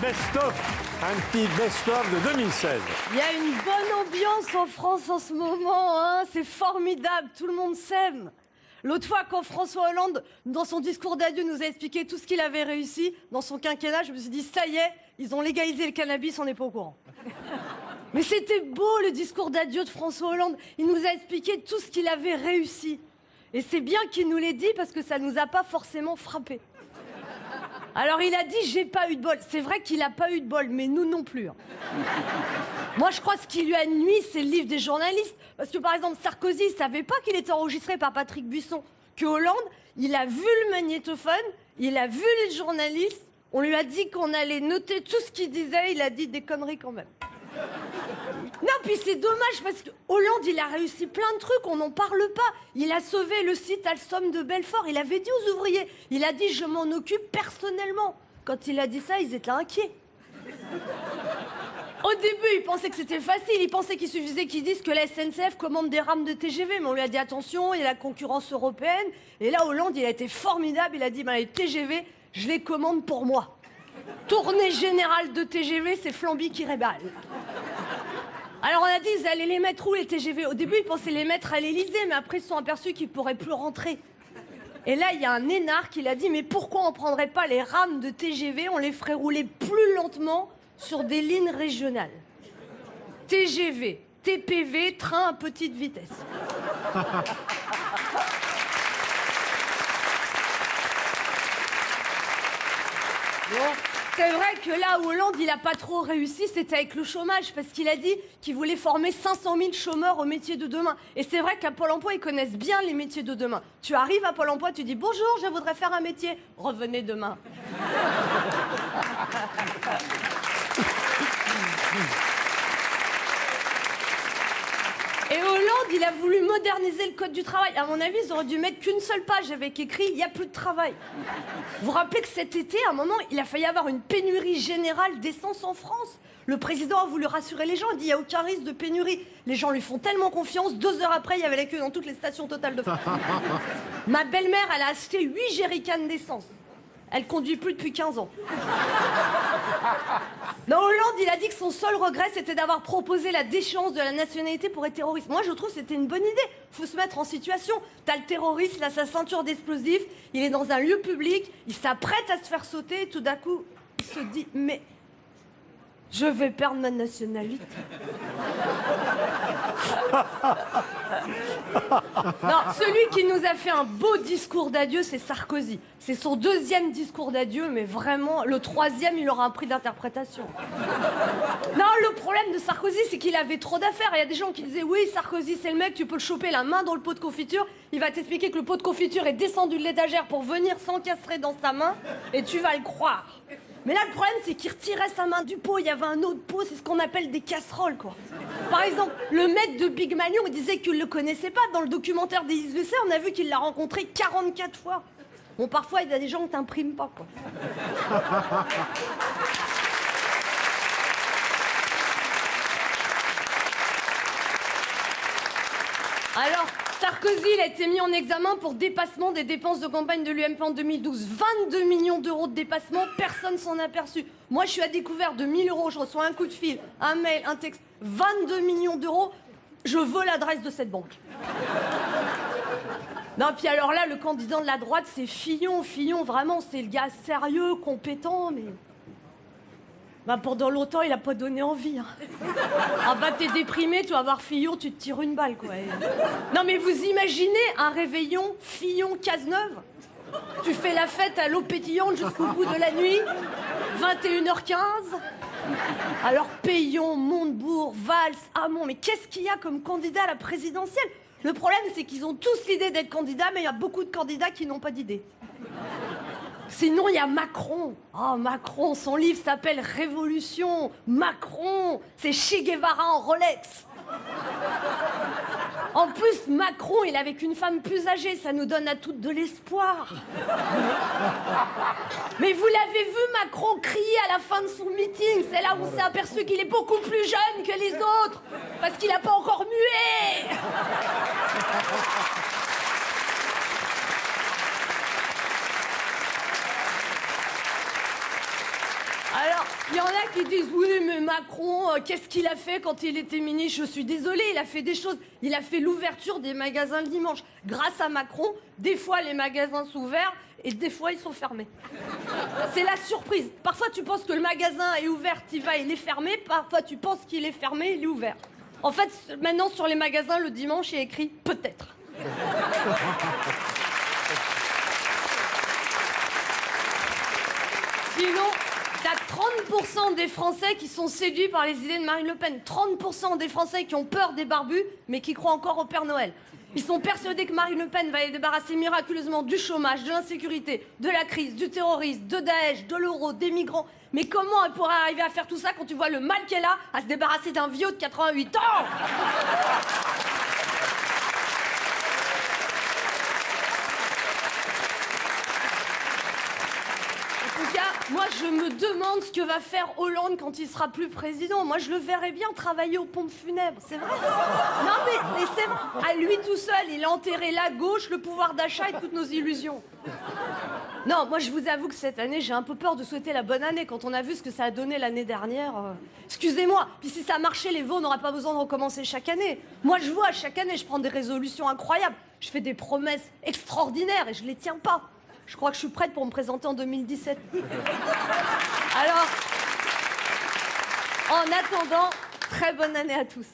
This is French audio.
best-of, un petit best-of de 2016. Il y a une bonne ambiance en France en ce moment, hein. C'est formidable, tout le monde s'aime. L'autre fois, quand François Hollande, dans son discours d'adieu, nous a expliqué tout ce qu'il avait réussi dans son quinquennat, je me suis dit, ça y est, ils ont légalisé le cannabis, on n'est pas au courant. Mais c'était beau, le discours d'adieu de François Hollande. Il nous a expliqué tout ce qu'il avait réussi. Et c'est bien qu'il nous l'ait dit, parce que ça nous a pas forcément frappé. Alors il a dit, j'ai pas eu de bol. C'est vrai qu'il a pas eu de bol, mais nous non plus. Hein. Moi, je crois que ce qui lui a nui, c'est le livre des journalistes. Parce que, par exemple, Sarkozy, il savait pas qu'il était enregistré par Patrick Buisson. Que Hollande, il a vu le magnétophone, il a vu les journalistes, on lui a dit qu'on allait noter tout ce qu'il disait, il a dit des conneries quand même. Non, puis c'est dommage, parce que Hollande, il a réussi plein de trucs, on n'en parle pas. Il a sauvé le site Alstom de Belfort, il avait dit aux ouvriers, il a dit, je m'en occupe personnellement. Quand il a dit ça, ils étaient inquiets. Au début, il pensait que c'était facile, il pensait qu'il suffisait qu'ils disent que la SNCF commande des rames de TGV, mais on lui a dit attention, il y a la concurrence européenne. Et là, Hollande, il a été formidable, il a dit, ben, les TGV, je les commande pour moi. Tournée générale de TGV, c'est Flamby qui rébale. Alors on a dit, ils allaient les mettre où les TGV? Au début, ils pensaient les mettre à l'Élysée, mais après, ils se sont aperçus qu'ils ne pourraient plus rentrer. Et là, il y a un énarque qui a dit, mais pourquoi on ne prendrait pas les rames de TGV, on les ferait rouler plus lentement sur des lignes régionales. TGV, TPV, train à petite vitesse. Bon, c'est vrai que là où Hollande, il a pas trop réussi, c'était avec le chômage, parce qu'il a dit qu'il voulait former 500 000 chômeurs au métier de demain. Et c'est vrai qu'à Pôle emploi, ils connaissent bien les métiers de demain. Tu arrives à Pôle emploi, tu dis « Bonjour, je voudrais faire un métier. Revenez demain. » Et Hollande, il a voulu moderniser le code du travail. À mon avis, ils auraient dû mettre qu'une seule page avec écrit « Il n'y a plus de travail ». Vous vous rappelez que cet été, à un moment, il a failli avoir une pénurie générale d'essence en France. Le président a voulu rassurer les gens, il dit « Il n'y a aucun risque de pénurie ». Les gens lui font tellement confiance, 2 heures après, il y avait la queue dans toutes les stations Total de France. Ma belle-mère, elle a acheté 8 jerrycans d'essence. Elle conduit plus depuis 15 ans. Non, Hollande, il a dit que son seul regret, c'était d'avoir proposé la déchéance de la nationalité pour être terroriste. Moi, je trouve que c'était une bonne idée. Faut se mettre en situation. T'as le terroriste, il a sa ceinture d'explosifs, il est dans un lieu public, il s'apprête à se faire sauter, et tout d'un coup, il se dit, mais je vais perdre ma nationalité. Non, celui qui nous a fait un beau discours d'adieu, c'est Sarkozy. C'est son 2e discours d'adieu, mais vraiment, le 3e, il aura un prix d'interprétation. Non, le problème de Sarkozy, c'est qu'il avait trop d'affaires. Il y a des gens qui disaient, oui, Sarkozy, c'est le mec, tu peux le choper la main dans le pot de confiture. Il va t'expliquer que le pot de confiture est descendu de l'étagère pour venir s'encastrer dans sa main, et tu vas le croire. Mais là, le problème, c'est qu'il retirait sa main du pot. Il y avait un autre pot, c'est ce qu'on appelle des casseroles, quoi. Par exemple, le mec de Big Malion, il disait qu'il ne le connaissait pas. Dans le documentaire d'Élise Lucet, on a vu qu'il l'a rencontré 44 fois. Bon, parfois, il y a des gens que t'imprimes pas, quoi. Alors, Sarkozy, il a été mis en examen pour dépassement des dépenses de campagne de l'UMP en 2012. 22 millions d'euros de dépassement, personne s'en a aperçu. Moi, je suis à découvert de 1000 euros, je reçois un coup de fil, un mail, un texte. 22 millions d'euros, je veux l'adresse de cette banque. Non, puis alors là, le candidat de la droite, c'est Fillon. Fillon, vraiment, c'est le gars sérieux, compétent, mais... Bah, pendant longtemps, il a pas donné envie. Hein. Ah bah, t'es déprimé, tu vas voir Fillon, tu te tires une balle, quoi. Non, mais vous imaginez un réveillon Fillon-Cazeneuve? Tu fais la fête à l'eau pétillante jusqu'au bout de la nuit, 21h15. Alors, Payon, Montebourg, Valls, Hamon, mais qu'est-ce qu'il y a comme candidat à la présidentielle? Le problème, c'est qu'ils ont tous l'idée d'être candidats, mais il y a beaucoup de candidats qui n'ont pas d'idée. Sinon, il y a Macron. Oh, Macron, son livre s'appelle Révolution. Macron, c'est Che Guevara en Rolex. En plus, Macron, il est avec une femme plus âgée, ça nous donne à toutes de l'espoir. Mais vous l'avez vu, Macron, crier à la fin de son meeting. C'est là où on s'est aperçu qu'il est beaucoup plus jeune que les autres. Parce qu'il n'a pas encore mué. Alors, Il y en a qui disent oui mais Macron, qu'est-ce qu'il a fait quand il était ministre? Je suis désolée, il a fait des choses. Il a fait l'ouverture des magasins le dimanche. Grâce à Macron, des fois les magasins sont ouverts et des fois ils sont fermés. C'est la surprise. Parfois tu penses que le magasin est ouvert, t'y vas, il est fermé. Parfois tu penses qu'il est fermé, il est ouvert. En fait, maintenant sur les magasins, le dimanche, il y a écrit peut-être. Sinon, t'as 30% des Français qui sont séduits par les idées de Marine Le Pen. 30% des Français qui ont peur des barbus, mais qui croient encore au Père Noël. Ils sont persuadés que Marine Le Pen va les débarrasser miraculeusement du chômage, de l'insécurité, de la crise, du terrorisme, de Daesh, de l'euro, des migrants. Mais comment elle pourrait arriver à faire tout ça quand tu vois le mal qu'elle a à se débarrasser d'un vieux de 88 ans? Moi, je me demande ce que va faire Hollande quand il sera plus président. Moi, je le verrais bien travailler aux pompes funèbres, c'est vrai. Non, mais c'est vrai. À lui tout seul, il a enterré la gauche, le pouvoir d'achat et toutes nos illusions. Non, moi, je vous avoue que cette année, j'ai un peu peur de souhaiter la bonne année. Quand on a vu ce que ça a donné l'année dernière, excusez-moi. Puis si ça marchait, les vôtres, on n'aura pas besoin de recommencer chaque année. Moi, je vois, chaque année, je prends des résolutions incroyables. Je fais des promesses extraordinaires et je les tiens pas. Je crois que je suis prête pour me présenter en 2017. Alors, en attendant, très bonne année à tous.